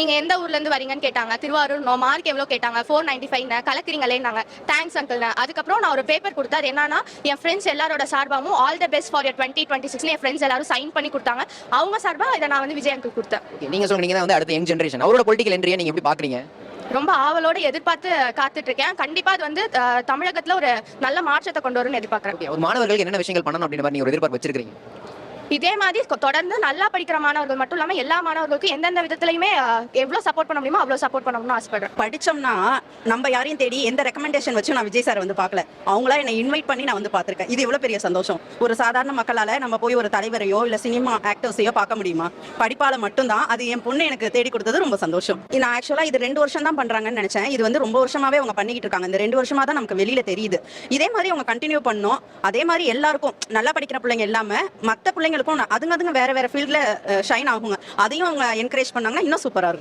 நீங்க எந்த ஊர்ல இருந்து வரீங்கன்னு கேட்டாங்க. திருவாரூர். மார்க் எவ்வளோ கேட்டாங்க. 495 கலக்குறீங்களேன்னாங்க. Thanks uncle. அதுக்கப்புறம் நான் ஒரு பேப்பர் கொடுத்தேன். அது என்னன்னா என் ஃப்ரெண்ட்ஸ் எல்லாரோட சார்பாகவும் all the best for 2026 N friends எல்லாரும் சைன் பண்ணி கொடுத்தாங்க. அவங்க சார்பா இதை நான் வந்து விஜய் அங்கிள் கொடுத்தேன். நீங்க சொல்றீங்க தான் வந்து அடுத்த யங் ஜெனரேஷன் அவரோட பொலிட்டிக்கல் என்ட்ரியை நீங்க எப்படி பாக்குறீங்க? ரொம்ப ஆவலோட எதிர்பார்த்து காத்துட்டு இருக்கேன். கண்டிப்பா அது வந்து தமிழகத்துல ஒரு நல்ல மாற்றத்தை கொண்டு வரும்னு எதிர்பார்க்கறேன். ஒரு மாணவர்களுக்கு என்னென்ன விஷயங்கள் பண்ணணும் அப்படின்ற மாதிரி நீங்க ஒரு எதிர்பார்ப்பு வச்சிருக்கீங்க? இதே மாதிரி தொடர்ந்து நல்லா படிக்கிற மாணவர்கள் மட்டும் இல்லாம எல்லா மாணவர்களுக்கும் எந்தெந்த விதத்திலயுமே எவ்வளவு சப்போர்ட் பண்ண முடியுமோ அவ்வளவு சப்போர்ட் பண்ணணும்னு ஆசைப்படுறேன். படிச்சோம்னா நம்ம யாரையும் தேடி எந்த ரெக்கமெண்டேஷன் வச்சு நான் விஜய் சார் வந்து பார்க்கல. அவங்களா என்னை இன்வைட் பண்ணி நான் வந்து பார்த்திருக்கேன். இது எவ்வளவு பெரிய சந்தோஷம். ஒரு சாதாரண மக்களால நம்ம போய் ஒரு தலைவரையோ இல்ல சினிமா ஆக்டர்ஸையோ பார்க்க முடியுமா? படிப்பால மட்டும்தான். அது என் பொண்ணு எனக்கு தேடி கொடுத்தது ரொம்ப சந்தோஷம். நான் ஆக்சுவலா இது 2 வருஷம் தான் பண்றாங்கன்னு நினைச்சேன். இது வந்து ரொம்ப வருஷமாவே அவங்க பண்ணிக்கிட்டு இருக்காங்க. இந்த 2 வருஷமா தான் நமக்கு வெளியில தெரியுது. இதே மாதிரி அவங்க கண்டினியூ பண்ணோம். அதே மாதிரி எல்லாருக்கும் நல்லா படிக்கிற பிள்ளைங்க எல்லாமே மற்ற பிள்ளைங்களுக்கும் அதுங்க வேற வேற ஃபீல்ட்ல ஷைன் ஆகுங்க. அதையும் அவங்க என்கரேஜ் பண்ணாங்கன்னா இன்னும் சூப்பரா இருக்கும்.